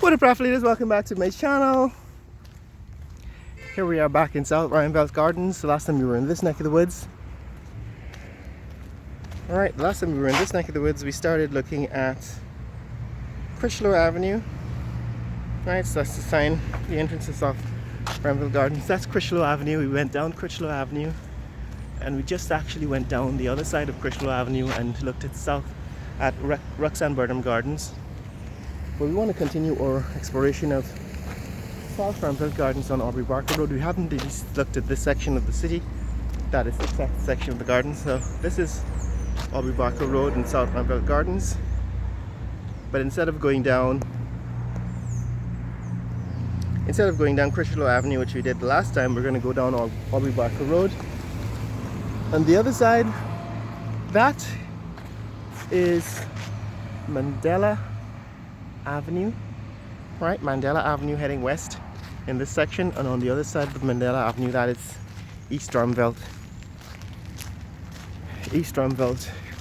What up, athletes? Welcome back to my channel. Here we are back in South Ruimveldt Gardens. The last time we were in this neck of the woods. Alright, the last time we were in this neck of the woods, we started looking at Critchlow Avenue. Right, so that's the sign, the entrance of South Ruimveldt Gardens. That's Critchlow Avenue. We went down Critchlow Avenue and we just actually went down the other side of Critchlow Avenue and looked at Roxanne Burnham Gardens. But we want to continue our exploration of South Ruimveldt Gardens on Aubrey Barker Road. We haven't really looked at this section of the city. That is the exact section of the garden. So this is Aubrey Barker Road in South Ruimveldt Gardens. But instead of going down Critchlow Avenue, which we did the last time, we're going to go down Aubrey Barker Road. On the other side, that is Mandela Avenue, right? Mandela Avenue heading west in this section, and on the other side of Mandela Avenue, that is East Ruimveldt.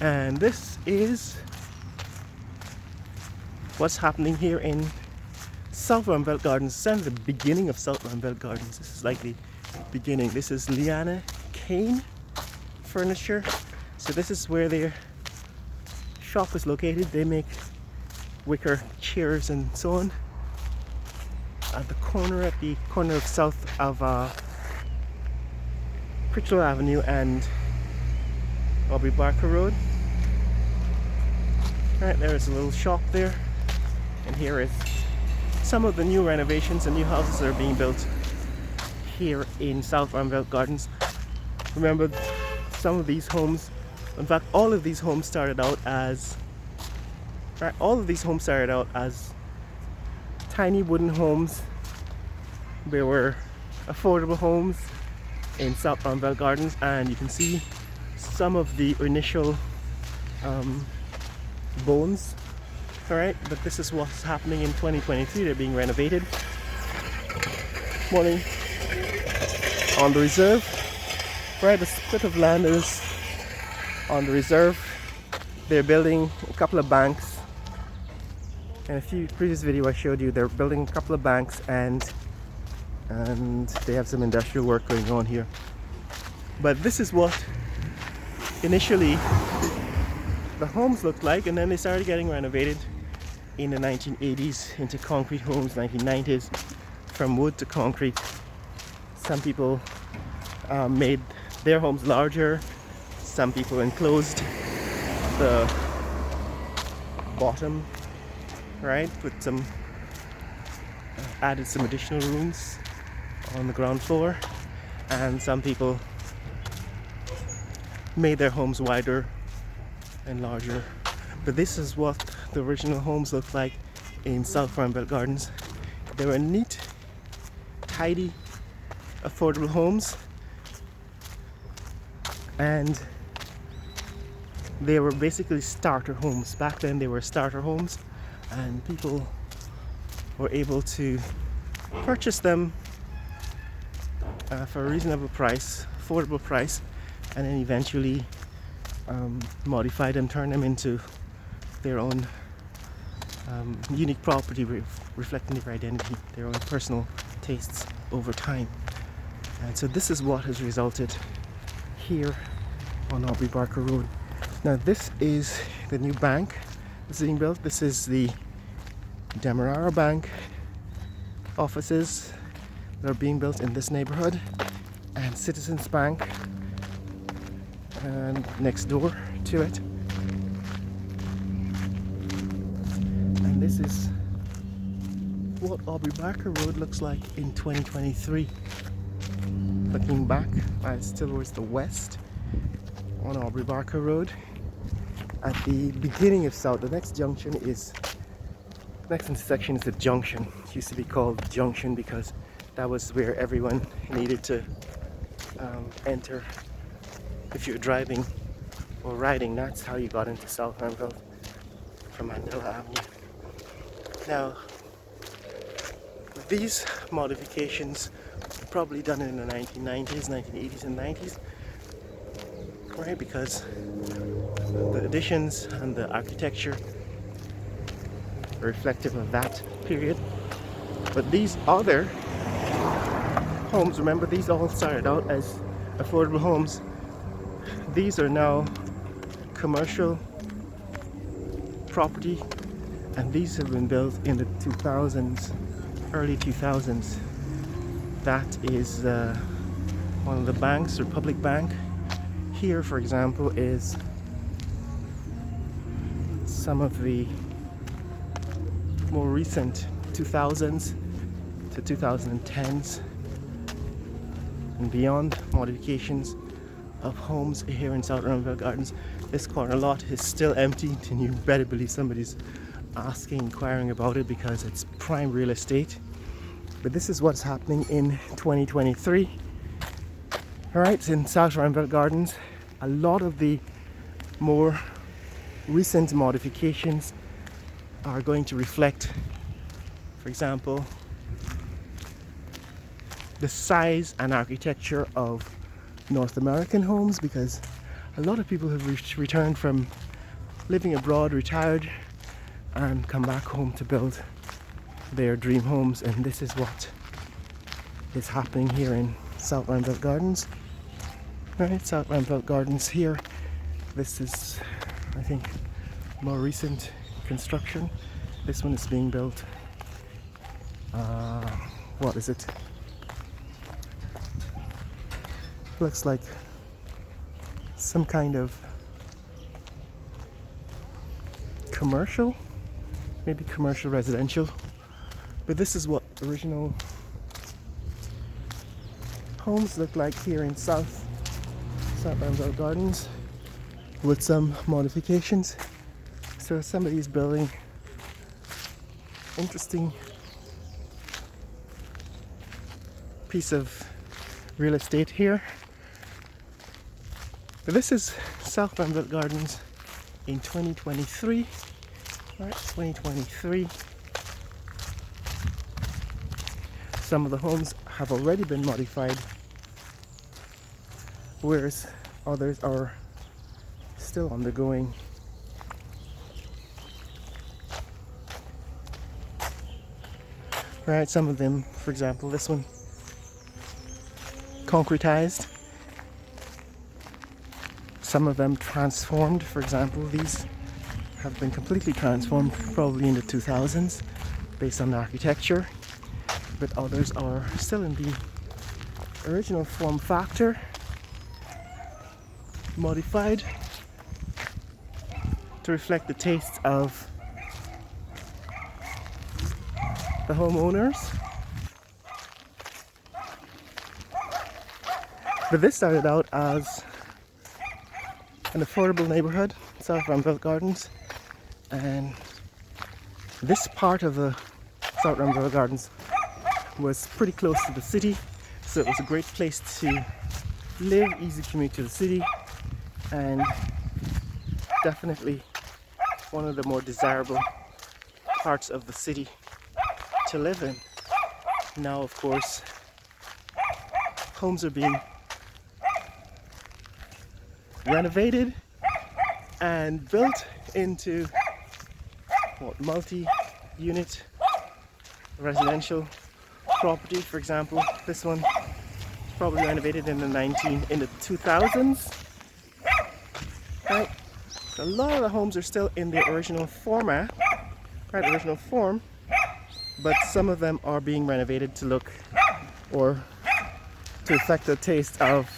And this is what's happening here in South Ruimveldt Gardens. This is the beginning of South Ruimveldt Gardens. This is like the beginning. This is Liana Kane Furniture. So this is where their shop is located. They make wicker chairs and so on at the corner of south of Critchlow Avenue and Aubrey Barker Road. Right, there is a little shop there, and here is some of the new renovations and new houses that are being built here in South Ruimveldt Gardens. Remember, some of these homes, in fact all of these homes started out as tiny wooden homes. They were affordable homes in South Ruimveldt Gardens, and you can see some of the initial bones. Alright, but this is what's happening in 2023. They're being renovated. Morning. On the reserve, right, the split of land is on the reserve. They're building a couple of banks. In a previous video I showed you they're building a couple of banks and they have some industrial work going on here. But this is what initially the homes looked like, and then they started getting renovated in the 1980s into concrete homes, 1990s, from wood to concrete. Some people made their homes larger, some people enclosed the bottom, right, with some added some additional rooms on the ground floor, and some people made their homes wider and larger. But this is what the original homes looked like in South Ruimveldt Gardens. They were neat, tidy, affordable homes, and they were basically starter homes. Back then they were starter homes, and people were able to purchase them for a reasonable price, affordable price, and then eventually modify them, turn them into their own unique property, reflecting their identity, their own personal tastes over time. And so this is what has resulted here on Aubrey Barker Road. Now this is the new bank that's being built. This is the Demerara Bank offices that are being built in this neighborhood, and Citizens Bank and next door to it. And this is what Aubrey Barker Road looks like in 2023. Looking back, still towards the west on Aubrey Barker Road. At the beginning of South, the next intersection is the junction. It used to be called the junction because that was where everyone needed to enter. If you're driving or riding, that's how you got into South Ruimveldt from Mandela Avenue. Now, these modifications were probably done in the 1990s, 1980s and 90s, right? Because the additions and the architecture reflective of that period. But these other homes, remember, these all started out as affordable homes. These are now commercial property, and these have been built in the 2000s, early 2000s. That is one of the banks, Republic Bank. Here, for example, is some of the more recent 2000s to 2010s and beyond modifications of homes here in South Ruimveldt Gardens. This corner lot is still empty, and you better believe somebody's asking, inquiring about it, because it's prime real estate. But this is what's happening in 2023. Alright, in South Ruimveldt Gardens, a lot of the more recent modifications are going to reflect, for example, the size and architecture of North American homes, because a lot of people have returned from living abroad, retired, and come back home to build their dream homes, and this is what is happening here in South Ruimveldt Gardens. Right, South Ruimveldt Gardens here. This is, I think, more recent construction. This one is being built. What is it? Looks like some kind of commercial, maybe commercial residential. But this is what original homes look like here in South Ruimveldt Gardens, with some modifications. So somebody's building interesting piece of real estate here. But this is South Ruimveldt Gardens in 2023. Right, 2023. Some of the homes have already been modified, whereas others are still undergoing. Right, some of them, for example, this one, concretized. Some of them transformed. For example, these have been completely transformed, probably in the 2000s, based on the architecture. But others are still in the original form factor, modified to reflect the tastes of the homeowners. But this started out as an affordable neighborhood, South Ruimveldt Gardens, and this part of the South Ruimveldt Gardens was pretty close to the city, so it was a great place to live, easy commute to the city, and definitely one of the more desirable parts of the city to live in. Now, of course, homes are being renovated and built into multi-unit residential property. For example, this one probably renovated in the 2000s. Right, so a lot of the homes are still in the original format, right, original form, but some of them are being renovated to look, or to affect the taste of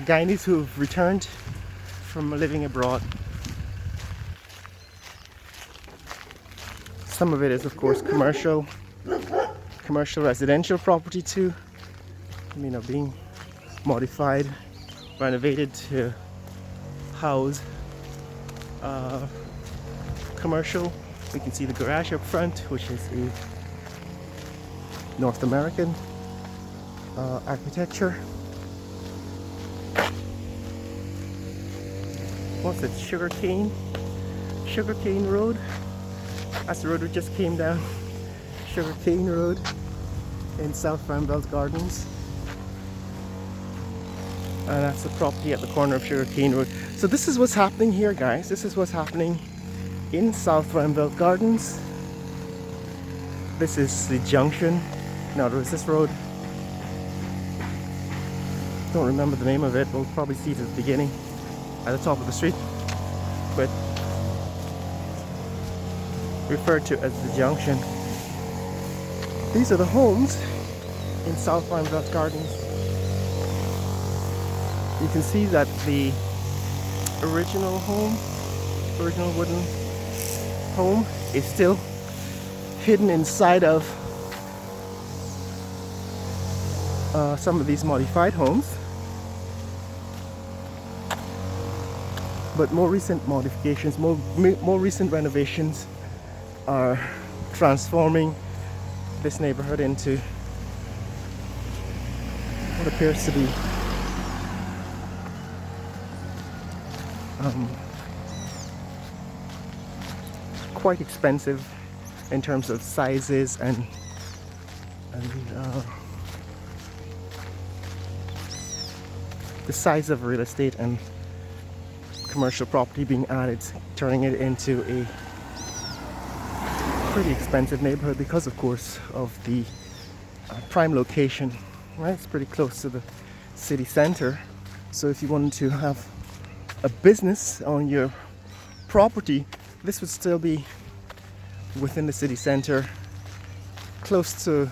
Guyanese who've returned from living abroad. Some of it is, of course, commercial residential property too, being modified, renovated to house commercial. We can see the garage up front, which is a North American architecture. What's it? Sugarcane Road. That's the road we just came down. Sugarcane Road in South Ruimveldt Gardens. And that's the property at the corner of Sugarcane Road. So this is what's happening here, guys. This is what's happening in South Ruimveldt Gardens. This is the junction. Now there is this road. Don't remember the name of it. We'll probably see it at the beginning, at the top of the street. But referred to as the junction. These are the homes in South Ruimveldt Gardens. You can see that the original home, original wooden home, is still hidden inside of some of these modified homes. But more recent modifications, more recent renovations are transforming this neighborhood into what appears to be quite expensive in terms of sizes and the size of real estate and commercial property being added, turning it into a pretty expensive neighborhood because, of course, of the prime location. Right, it's pretty close to the city center. So if you wanted to have a business on your property, this would still be within the city center, close to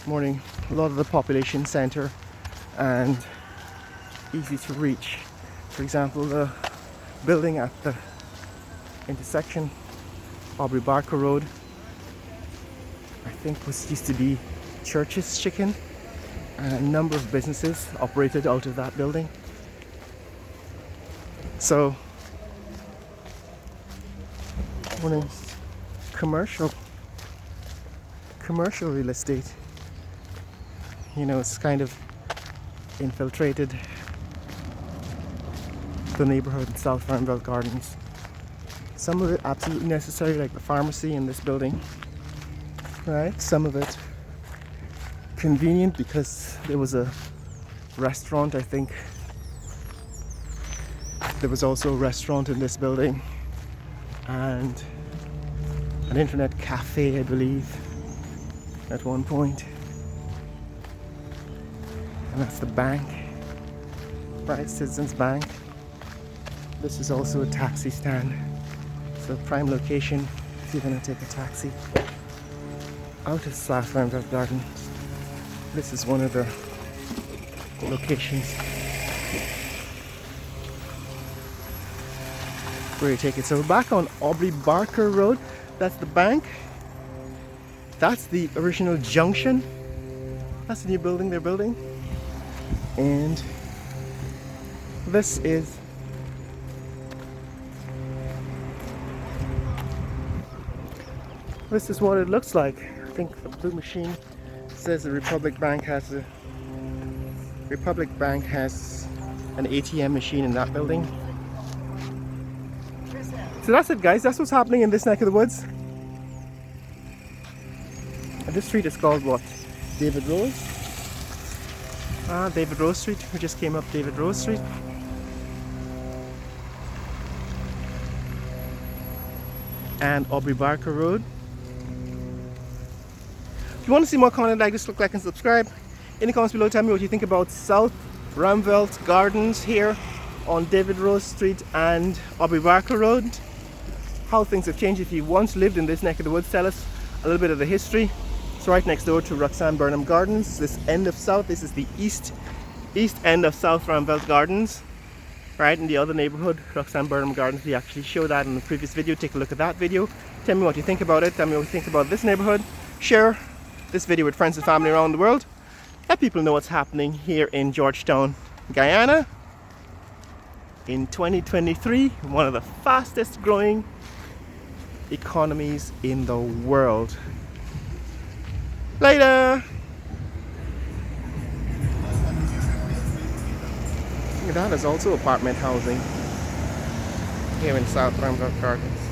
a lot of the population center, and easy to reach. For example, the building at the intersection, Aubrey Barker Road, I think used to be Church's Chicken, and a number of businesses operated out of that building. So when commercial real estate, you know, it's kind of infiltrated the neighborhood in South Ruimveldt Gardens. Some of it absolutely necessary, like the pharmacy in this building, right? Some of it convenient because there was a restaurant, I think. There was also a restaurant in this building and an internet cafe, I believe, at one point. And that's the bank, right? Citizens Bank. This is also a taxi stand. So prime location if you're going to take a taxi out of South Ruimveldt Garden. This is one of the locations where you take it. So we're back on Aubrey Barker Road. That's the bank. That's the original junction. That's the new building they're building. And this is what it looks like. I think the blue machine says the Republic Bank has an ATM machine in that building. So that's it, guys. That's what's happening in this neck of the woods. And this street is called what? David Rose? David Rose Street. We just came up David Rose Street. And Aubrey Barker Road. If you want to see more content like this, like and subscribe. In the comments below, tell me what you think about South Ruimveldt Gardens here on David Rose Street and Aubrey Barker Road. How things have changed. If you once lived in this neck of the woods, tell us a little bit of the history. It's right next door to Roxanne Burnham Gardens. This end of South, this is the east end of South Ruimveldt Gardens. Right in the other neighborhood, Roxanne Burnham Gardens. We actually showed that in the previous video. Take a look at that video. Tell me what you think about it. Tell me what you think about this neighborhood. Share this video with friends and family around the world. Let people know what's happening here in Georgetown, Guyana in 2023. One of the fastest growing economies in the world. Later! That is also apartment housing here in South Ruimveldt Gardens.